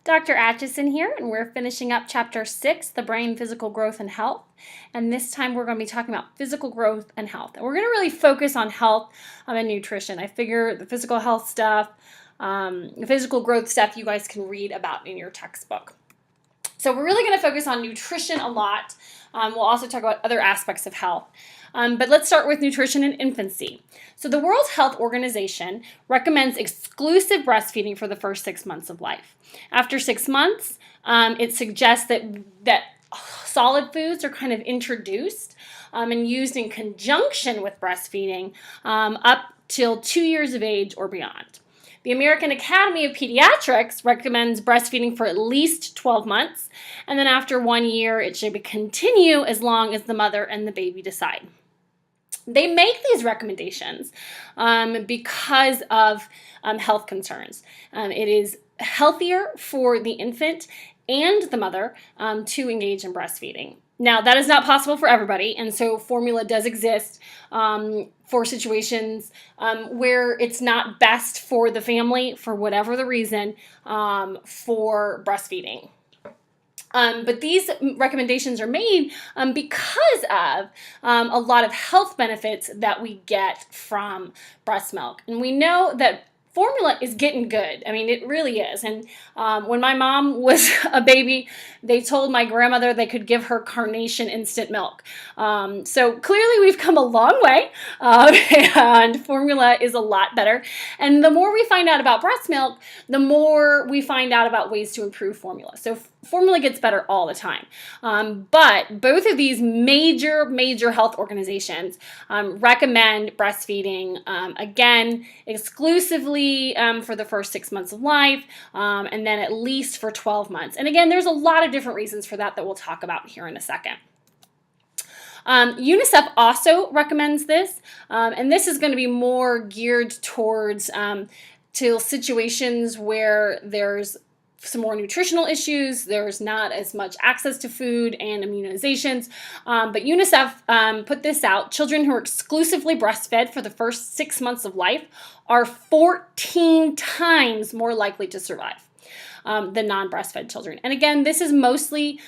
Dr. Atchison here, and we're finishing up Chapter 6, the brain, physical growth, and health. And this time we're going to be talking about physical growth and health. And we're going to really focus on health and nutrition. I figure the physical health stuff, the physical growth stuff you guys can read about in your textbook. So we're really going to focus on nutrition a lot. We'll also talk about other aspects of health. But let's start with nutrition in infancy. So the World Health Organization recommends exclusive breastfeeding for the first 6 months of life. After 6 months, it suggests that solid foods are kind of introduced and used in conjunction with breastfeeding up till 2 years of age or beyond. The American Academy of Pediatrics recommends breastfeeding for at least 12 months, and then after 1 year, it should continue as long as the mother and the baby decide. They make these recommendations because of health concerns. It is healthier for the infant and the mother to engage in breastfeeding. Now, that is not possible for everybody, and so formula does exist for situations where it's not best for the family, for whatever the reason, for breastfeeding. But these recommendations are made because of a lot of health benefits that we get from breast milk. And we know that formula is getting good. I mean, it really is. And when my mom was a baby, they told my grandmother they could give her carnation instant milk. So clearly we've come a long way, and formula is a lot better. And the more we find out about breast milk, the more we find out about ways to improve formula. So formula gets better all the time. But both of these major health organizations recommend breastfeeding, again, exclusively for the first 6 months of life, and then at least for 12 months. And again, there's a lot of different reasons for that we'll talk about here in a second. UNICEF also recommends this, and this is going to be more geared towards to situations where there's some more nutritional issues, there's not as much access to food and immunizations, but UNICEF put this out. Children who are exclusively breastfed for the first 6 months of life are 14 times more likely to survive than non-breastfed children. And again, this is mostly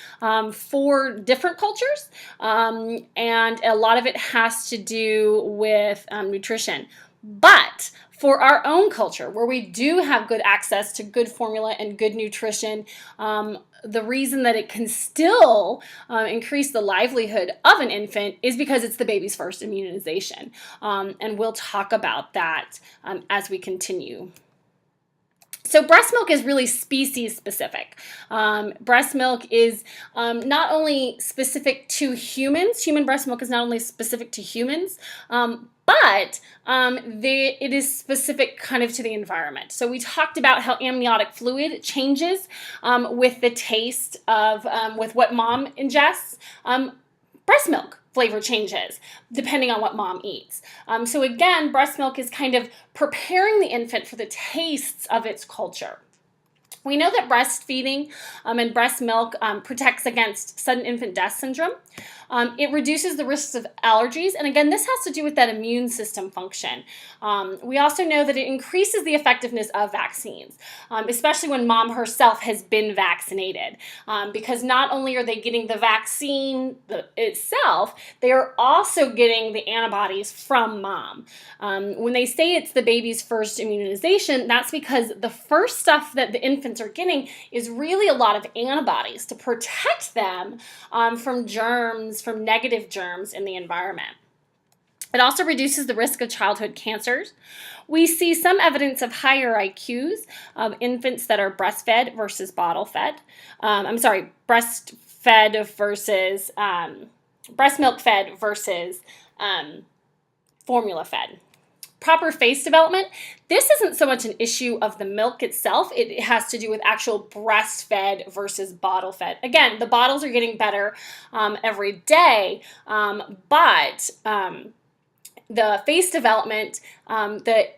for different cultures, and a lot of it has to do with nutrition. But for our own culture, where we do have good access to good formula and good nutrition, the reason that it can still increase the livelihood of an infant is because it's the baby's first immunization. And we'll talk about that as we continue. So breast milk is really species specific. Breast milk is not only specific to humans, human breast milk is not only specific to humans, but it is specific kind of to the environment. So we talked about how amniotic fluid changes with the taste of, with what mom ingests. Breast milk flavor changes depending on what mom eats. So again, breast milk is kind of preparing the infant for the tastes of its culture. We know that breastfeeding and breast milk protects against sudden infant death syndrome. It reduces the risks of allergies, and again, this has to do with that immune system function. We also know that it increases the effectiveness of vaccines, especially when mom herself has been vaccinated, because not only are they getting the vaccine itself, they are also getting the antibodies from mom. When they say it's the baby's first immunization, that's because the first stuff that the infants are getting is really a lot of antibodies to protect them from germs, from negative germs in the environment. It also reduces the risk of childhood cancers. We see some evidence of higher IQs of infants that are breastfed versus bottle-fed. Breastfed versus breast milk fed versus formula-fed. Proper face development. This isn't so much an issue of the milk itself. It has to do with actual breastfed versus bottle-fed. Again, the bottles are getting better every day, but the face development, the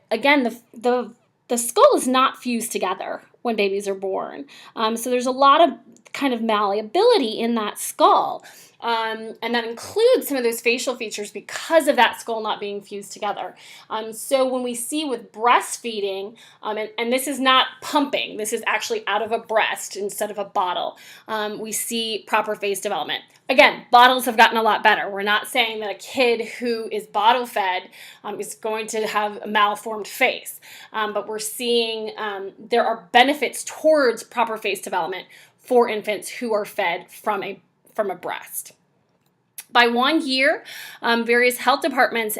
skull is not fused together when babies are born. So there's a lot of kind of malleability in that skull. And that includes some of those facial features because of that skull not being fused together. So when we see with breastfeeding, and this is not pumping, this is actually out of a breast instead of a bottle, we see proper face development. Again, bottles have gotten a lot better. We're not saying that a kid who is bottle fed is going to have a malformed face, but we're seeing there are benefits towards proper face development for infants who are fed from a breast. By 1 year, various health departments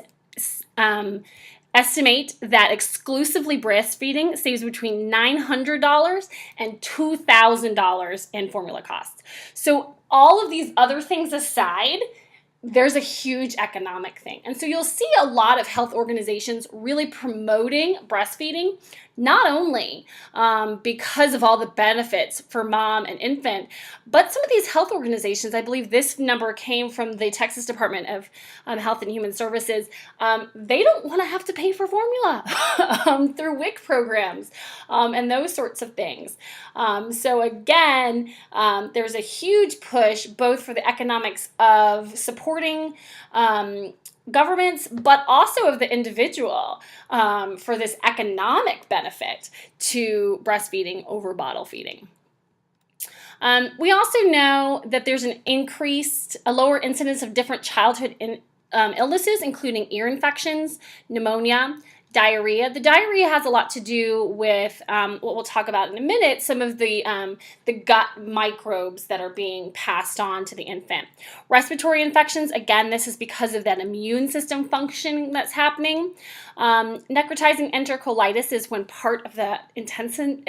estimate that exclusively breastfeeding saves between $900 and $2,000 in formula costs. So all of these other things aside, there's a huge economic thing. And so you'll see a lot of health organizations really promoting breastfeeding, not only because of all the benefits for mom and infant, but some of these health organizations, I believe this number came from the Texas Department of Health and Human Services, they don't want to have to pay for formula through WIC programs and those sorts of things. So again, there's a huge push both for the economics of supporting governments, but also of the individual for this economic benefit to breastfeeding over bottle feeding. We also know that there's a lower incidence of different childhood illnesses, including ear infections, pneumonia, diarrhea. The diarrhea has a lot to do with what we'll talk about in a minute, some of the gut microbes that are being passed on to the infant. Respiratory infections, again, this is because of that immune system function that's happening. Necrotizing enterocolitis is when part of the intestine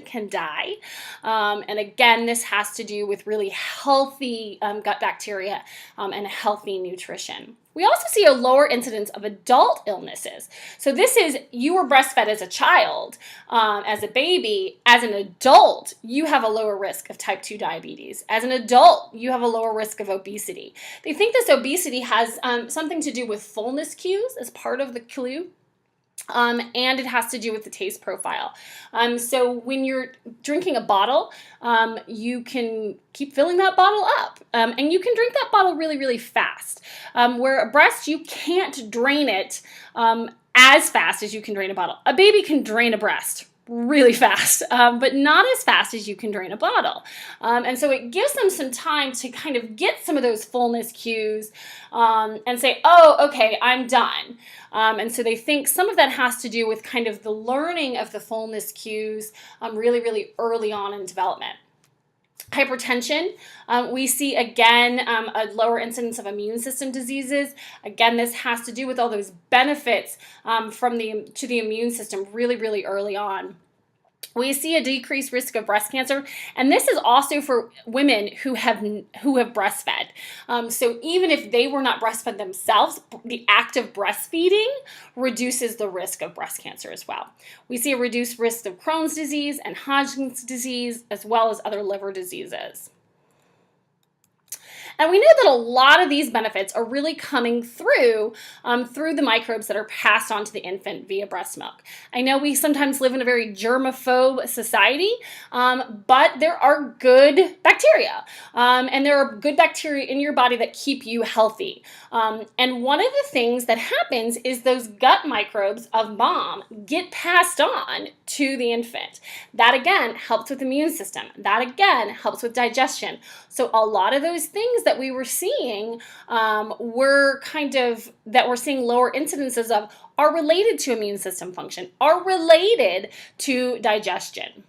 can die. And again, this has to do with really healthy gut bacteria and healthy nutrition. We also see a lower incidence of adult illnesses. So this is, you were breastfed as a child, as a baby. As an adult, you have a lower risk of type 2 diabetes. As an adult, you have a lower risk of obesity. They think this obesity has something to do with fullness cues as part of the clue. And it has to do with the taste profile. So when you're drinking a bottle, you can keep filling that bottle up. And you can drink that bottle really, really fast. Where a breast, you can't drain it as fast as you can drain a bottle. A baby can drain a breast really fast, but not as fast as you can drain a bottle. And so it gives them some time to kind of get some of those fullness cues and say, oh, okay, I'm done. And so they think some of that has to do with kind of the learning of the fullness cues really, really early on in development. Hypertension, we see again a lower incidence of immune system diseases. Again, this has to do with all those benefits to the immune system really, really early on. We see a decreased risk of breast cancer, and this is also for women who have breastfed. So even if they were not breastfed themselves, the act of breastfeeding reduces the risk of breast cancer as well. We see a reduced risk of Crohn's disease and Hodgkin's disease, as well as other liver diseases. And we know that a lot of these benefits are really coming through the microbes that are passed on to the infant via breast milk. I know we sometimes live in a very germaphobe society, but there are good bacteria. And there are good bacteria in your body that keep you healthy. And one of the things that happens is those gut microbes of mom get passed on to the infant. That again helps with the immune system. That again helps with digestion. So a lot of those things that we were seeing that we're seeing lower incidences of are related to immune system function, are related to digestion.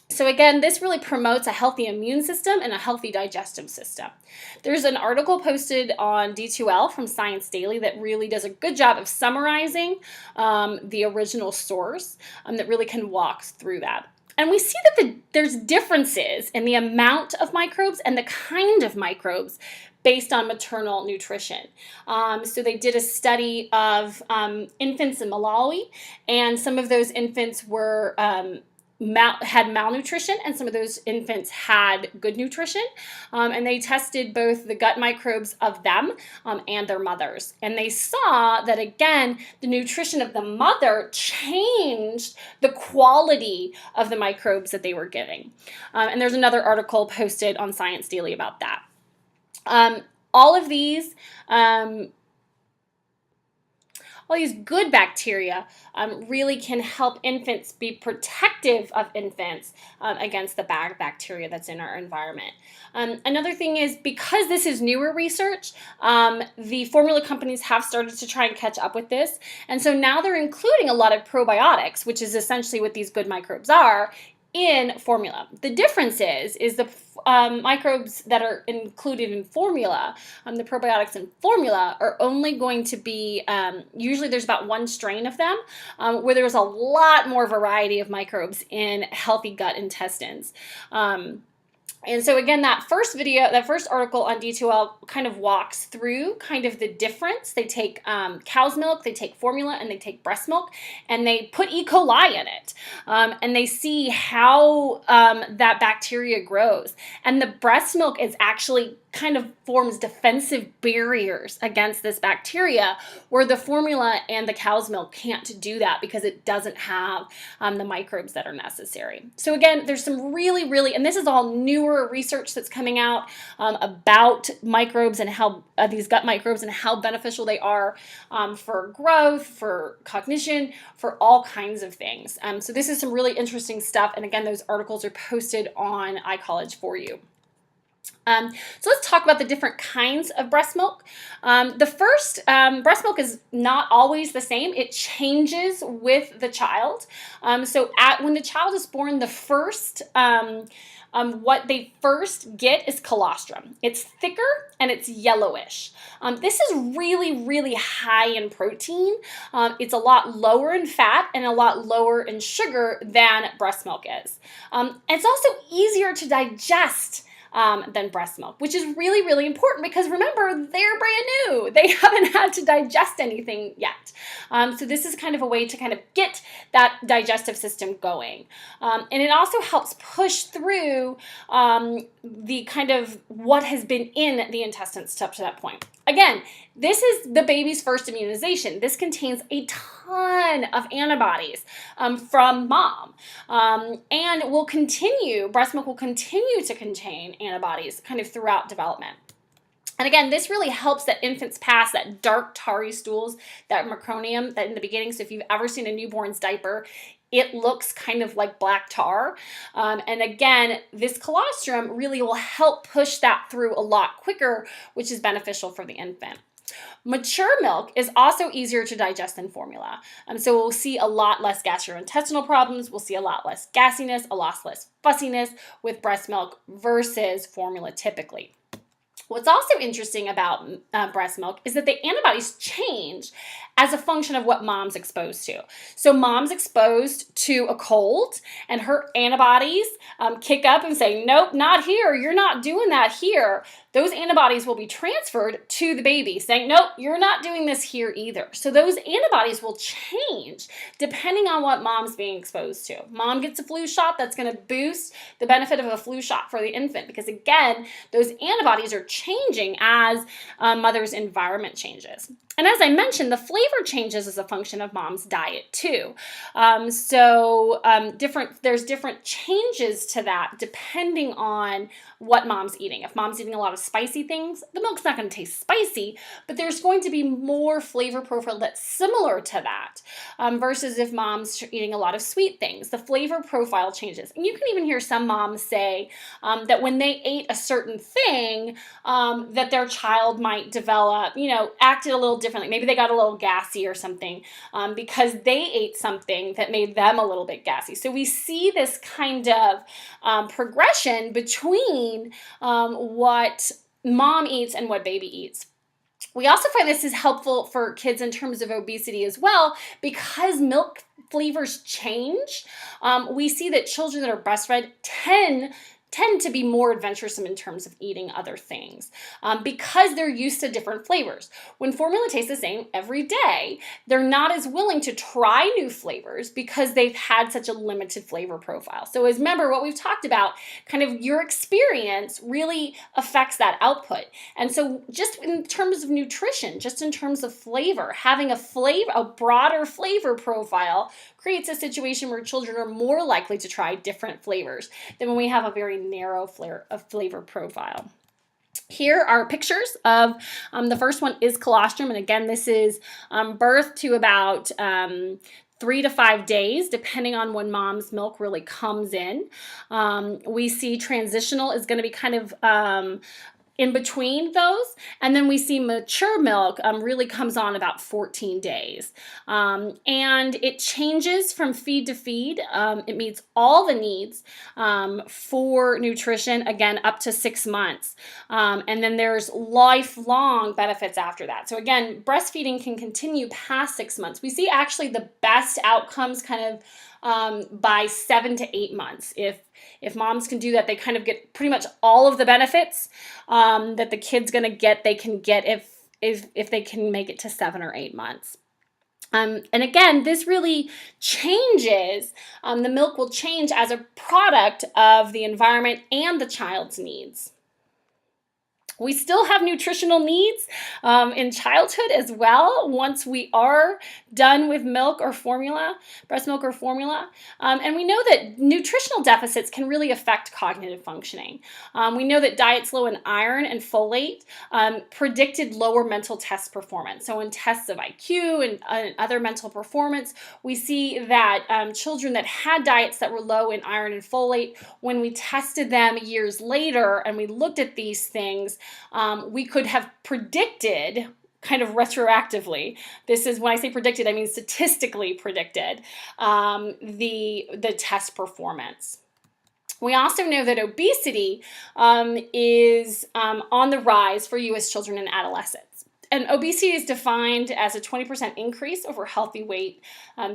So again, this really promotes a healthy immune system and a healthy digestive system. There's an article posted on D2L from Science Daily that really does a good job of summarizing the original source that really can walk through that. And we see that there's differences in the amount of microbes and the kind of microbes based on maternal nutrition. So they did a study of infants in Malawi, and some of those infants were had malnutrition, and some of those infants had good nutrition. And they tested both the gut microbes of them and their mothers. And they saw that, again, the nutrition of the mother changed the quality of the microbes that they were giving. And there's another article posted on Science Daily about that. All of these all these good bacteria really can help infants be protective of infants against the bad bacteria that's in our environment. Another thing is, because this is newer research, the formula companies have started to try and catch up with this. And so now they're including a lot of probiotics, which is essentially what these good microbes are, in formula. The difference is the microbes that are included in formula, the probiotics in formula, are only going to be, usually there's about one strain of them, where there's a lot more variety of microbes in healthy gut intestines. And so again, that first article on D2L kind of walks through kind of the difference. They take cow's milk, they take formula, and they take breast milk, and they put E. coli in it. And they see how that bacteria grows. And the breast milk is actually kind of forms defensive barriers against this bacteria, where the formula and the cow's milk can't do that because it doesn't have the microbes that are necessary. So again, there's some really, and this is all newer research that's coming out about microbes and how these gut microbes and how beneficial they are for growth, for cognition, for all kinds of things. So this is some really interesting stuff. And again, those articles are posted on iCollege for you. So let's talk about the different kinds of breast milk. The first, breast milk is not always the same. It changes with the child. So when the child is born, the first, what they first get is colostrum. It's thicker and it's yellowish. This is really high in protein. It's a lot lower in fat and a lot lower in sugar than breast milk is. It's also easier to digest than breast milk, which is really important, because remember, they're brand new. They haven't had to digest anything yet. So this is kind of a way to kind of get that digestive system going. And it also helps push through the kind of what has been in the intestines up to that point. Again, this is the baby's first immunization. This contains a ton of antibodies from mom, and breast milk will continue to contain antibodies kind of throughout development. And again, this really helps that infants pass that dark tarry stools, that meconium, that in the beginning. So if you've ever seen a newborn's diaper, it looks kind of like black tar. And again, this colostrum really will help push that through a lot quicker, which is beneficial for the infant. Mature milk is also easier to digest than formula. So we'll see a lot less gastrointestinal problems. We'll see a lot less gassiness, a lot less fussiness with breast milk versus formula typically. What's also interesting about breast milk is that the antibodies change as a function of what mom's exposed to. So mom's exposed to a cold, and her antibodies kick up and say, nope, not here. You're not doing that here. Those antibodies will be transferred to the baby saying, nope, you're not doing this here either. So those antibodies will change depending on what mom's being exposed to. Mom gets a flu shot, that's going to boost the benefit of a flu shot for the infant, because again, those antibodies are changing as mother's environment changes. And as I mentioned, the flavor changes as a function of mom's diet too. There's different changes to that depending on what mom's eating. If mom's eating a lot of spicy things, the milk's not going to taste spicy, but there's going to be more flavor profile that's similar to that, versus if mom's eating a lot of sweet things. The flavor profile changes. And you can even hear some moms say that when they ate a certain thing, that their child might develop, acted a little differently. Maybe they got a little gassy or something because they ate something that made them a little bit gassy. So we see this kind of progression between what mom eats and what baby eats. We also find this is helpful for kids in terms of obesity as well, because milk flavors change. We see that children that are breastfed tend to be more adventuresome in terms of eating other things because they're used to different flavors. When formula tastes the same every day, they're not as willing to try new flavors because they've had such a limited flavor profile. So as remember, what we've talked about, kind of your experience really affects that output. And so just in terms of nutrition, just in terms of flavor, having a broader flavor profile creates a situation where children are more likely to try different flavors than when we have a very narrow flavor profile. Here are pictures of the first one is colostrum, and again, this is birth to about 3 to 5 days, depending on when mom's milk really comes in. We see transitional is going to be kind of in between those. And then we see mature milk really comes on about 14 days. And it changes from feed to feed. It meets all the needs for nutrition, again, up to 6 months. And then there's lifelong benefits after that. So again, breastfeeding can continue past 6 months. We see actually the best outcomes kind of by 7 to 8 months. If moms can do that, they kind of get pretty much all of the benefits that the kid's going to get. They can get if they can make it to 7 or 8 months. And again, this really changes. The milk will change as a product of the environment and the child's needs. We still have nutritional needs in childhood as well once we are done with milk or formula, breast milk or formula. And we know that nutritional deficits can really affect cognitive functioning. We know that diets low in iron and folate predicted lower mental test performance. So in tests of IQ and other mental performance, we see that children that had diets that were low in iron and folate, when we tested them years later and we looked at these things, we could have predicted kind of retroactively. This is when I say predicted, I mean statistically predicted the test performance. We also know that obesity is on the rise for U.S. children and adolescents. And obesity is defined as a 20% increase over healthy weight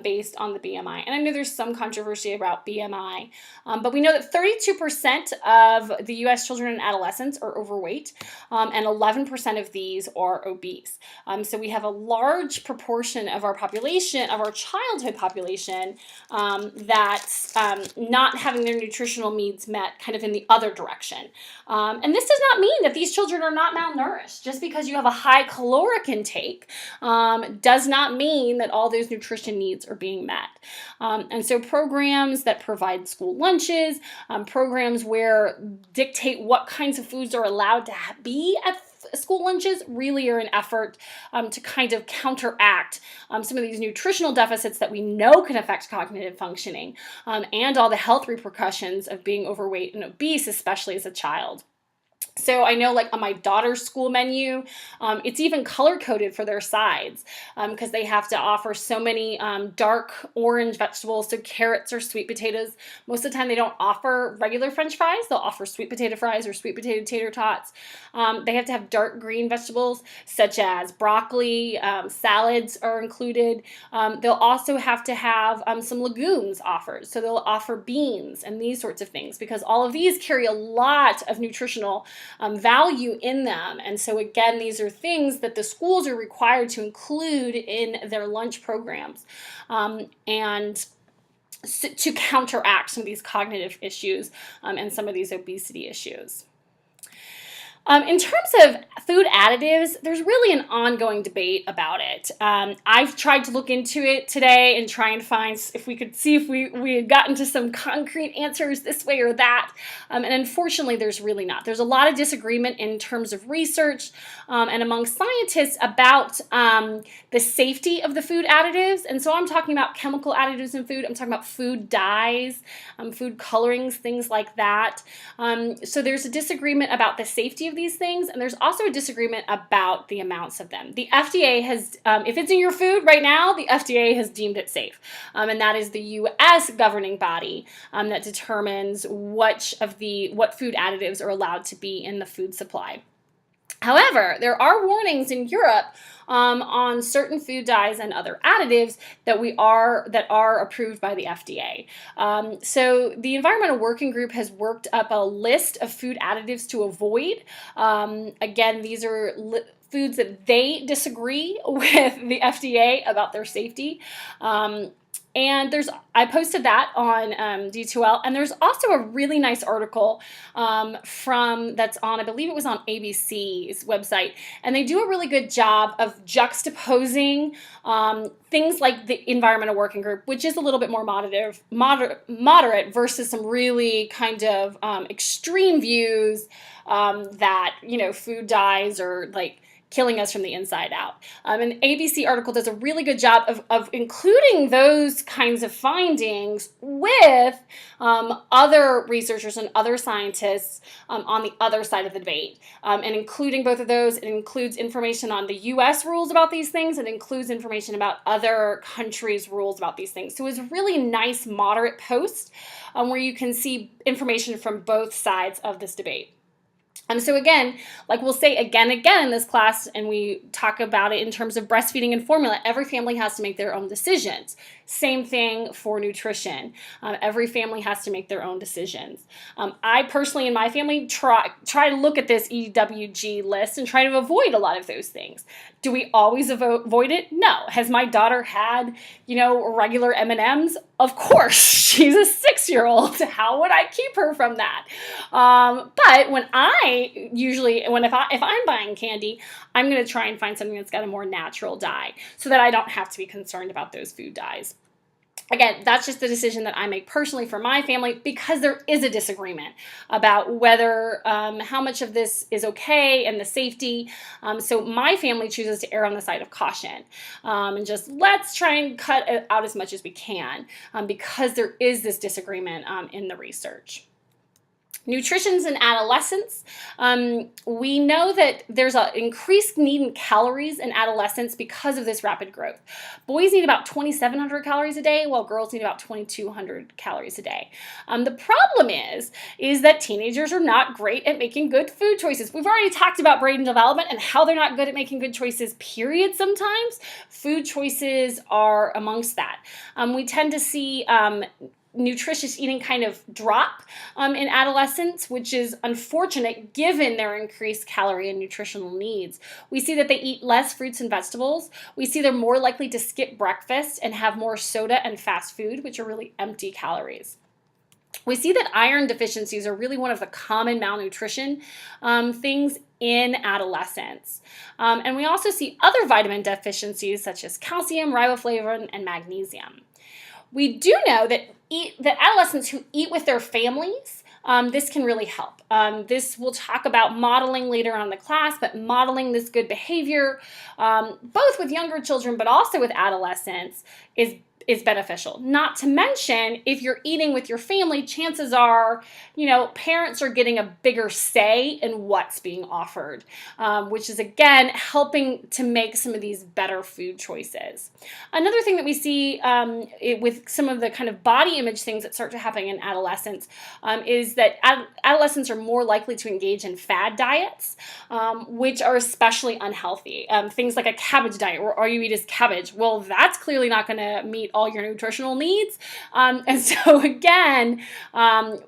based on the BMI. And I know there's some controversy about BMI, but we know that 32% of the U.S. children and adolescents are overweight, and 11% of these are obese. So we have a large proportion of our population, of our childhood population, that's not having their nutritional needs met kind of in the other direction. And this does not mean that these children are not malnourished. Just because you have a high caloric intake does not mean that all those nutrition needs are being met. And so programs that provide school lunches, programs where dictate what kinds of foods are allowed to be at school lunches really are an effort to kind of counteract some of these nutritional deficits that we know can affect cognitive functioning and all the health repercussions of being overweight and obese, especially as a child. So I know, like on my daughter's school menu, it's even color-coded for their sides because they have to offer so many dark orange vegetables, so carrots or sweet potatoes. Most of the time they don't offer regular French fries. They'll offer sweet potato fries or sweet potato tater tots. They have to have dark green vegetables such as broccoli, salads are included. They'll also have to have some legumes offered. So they'll offer beans and these sorts of things because all of these carry a lot of nutritional value in them. And so again, these are things that the schools are required to include in their lunch programs and to counteract some of these cognitive issues and some of these obesity issues. In terms of food additives, there's really an ongoing debate about it. I've tried to look into it today and try and find if we could see if we had gotten to some concrete answers this way or that. And unfortunately, there's really not. There's a lot of disagreement in terms of research and among scientists about the safety of the food additives. And so I'm talking about chemical additives in food. I'm talking about food dyes, food colorings, things like that. So there's a disagreement about the safety of these things, and there's also a disagreement about the amounts of them. The FDA has, if it's in your food right now, the FDA has deemed it safe, and that is the U.S. governing body that determines what food additives are allowed to be in the food supply. However, there are warnings in Europe on certain food dyes and other additives that are approved by the FDA. So the Environmental Working Group has worked up a list of food additives to avoid. Again, these are foods that they disagree with the FDA about their safety. And I posted that on D2L, and there's also a really nice article that's on, I believe it was on ABC's website, and they do a really good job of juxtaposing things like the Environmental Working Group, which is a little bit more moderate versus some really kind of extreme views that, food dyes are like killing us from the inside out. And the ABC article does a really good job of including those kinds of findings with other researchers and other scientists on the other side of the debate. And including both of those, it includes information on the US rules about these things. It includes information about other countries' rules about these things. So it's a really nice, moderate post where you can see information from both sides of this debate. So again, like we'll say again in this class, and we talk about it in terms of breastfeeding and formula, every family has to make their own decisions. Same thing for nutrition. Every family has to make their own decisions. I personally, in my family, try to look at this EWG list and try to avoid a lot of those things. Do we always avoid it? No. Has my daughter had, regular M&Ms? Of course. She's a 6-year-old. How would I keep her from that? But if I'm buying candy, I'm going to try and find something that's got a more natural dye so that I don't have to be concerned about those food dyes. Again, that's just the decision that I make personally for my family because there is a disagreement about whether how much of this is okay and the safety. So my family chooses to err on the side of caution and just let's try and cut it out as much as we can because there is this disagreement in the research. Nutrition in adolescents. We know that there's an increased need in calories in adolescents because of this rapid growth. Boys need about 2,700 calories a day, while girls need about 2,200 calories a day. The problem is that teenagers are not great at making good food choices. We've already talked about brain development and how they're not good at making good choices, period, sometimes. Food choices are amongst that. We tend to see nutritious eating kind of drop in adolescents, which is unfortunate given their increased calorie and nutritional needs. We see that they eat less fruits and vegetables. We see they're more likely to skip breakfast and have more soda and fast food, which are really empty calories. We see that iron deficiencies are really one of the common malnutrition things in adolescents. And we also see other vitamin deficiencies such as calcium, riboflavin, and magnesium. We do know that adolescents who eat with their families, this can really help. This we'll talk about modeling later on in the class, but modeling this good behavior, both with younger children but also with adolescents, is beneficial. Not to mention, if you're eating with your family, chances are, parents are getting a bigger say in what's being offered, which is, again, helping to make some of these better food choices. Another thing that we see with some of the kind of body image things that start to happen in adolescents is that adolescents are more likely to engage in fad diets, which are especially unhealthy. Things like a cabbage diet, where all you eat is cabbage. Well, that's clearly not going to meet all your nutritional needs. And so again,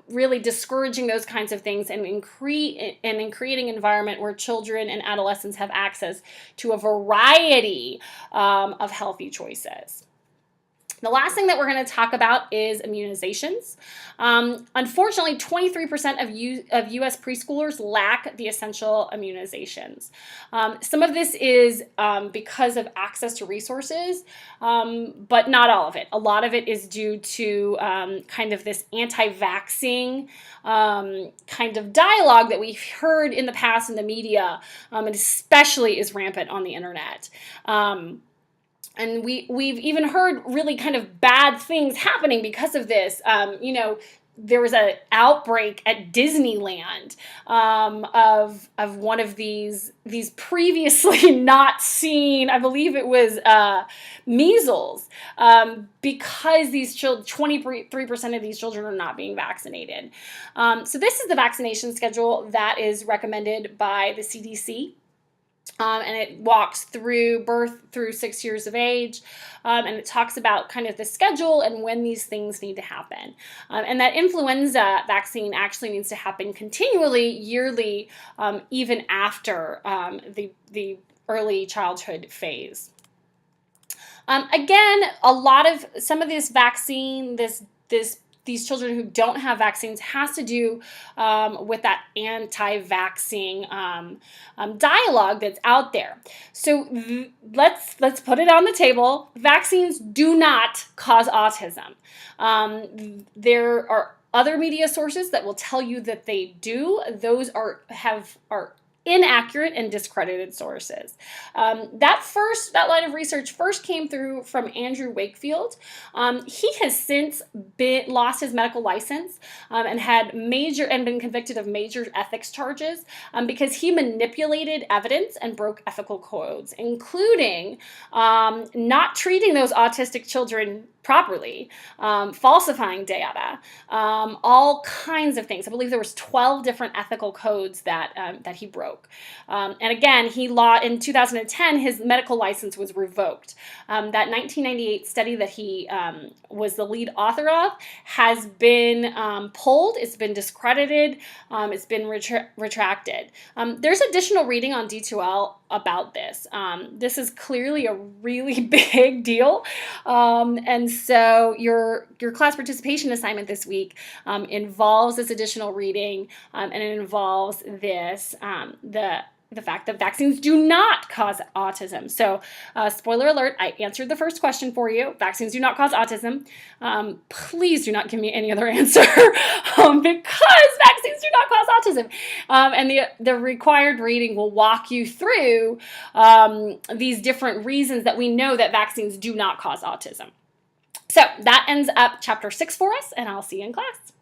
really discouraging those kinds of things and in creating an environment where children and adolescents have access to a variety of healthy choices. The last thing that we're going to talk about is immunizations. Unfortunately, 23% of U.S. preschoolers lack the essential immunizations. Some of this is because of access to resources, but not all of it. A lot of it is due to kind of this anti-vaxxing kind of dialogue that we've heard in the past in the media, and especially is rampant on the internet. And we've even heard really kind of bad things happening because of this. There was an outbreak at Disneyland of one of these previously not seen, I believe it was measles, because these children, 23% of these children are not being vaccinated. So this is the vaccination schedule that is recommended by the CDC. And it walks through birth through 6 years of age, and it talks about kind of the schedule and when these things need to happen. And that influenza vaccine actually needs to happen continually, yearly, even after the early childhood phase. Again, a lot of some of this vaccine, these children who don't have vaccines has to do with that anti-vaxxing dialogue that's out there. So let's put it on the table. Vaccines do not cause autism. There are other media sources that will tell you that they do. Those are inaccurate and discredited sources. That line of research first came through from Andrew Wakefield. He has since lost his medical license and been convicted of major ethics charges because he manipulated evidence and broke ethical codes, including not treating those autistic children properly, falsifying data, all kinds of things. I believe there was 12 different ethical codes that he broke. And again, in 2010, his medical license was revoked. That 1998 study that he was the lead author of has been pulled. It's been discredited. It's been retracted. There's additional reading on D2L about this. This is clearly a really big deal. And so your class participation assignment this week involves this additional reading, and it involves the fact that vaccines do not cause autism. So, spoiler alert, I answered the first question for you. Vaccines do not cause autism. Please do not give me any other answer because vaccines do not cause autism. And the required reading will walk you through these different reasons that we know that vaccines do not cause autism. So that ends up chapter 6 for us, and I'll see you in class.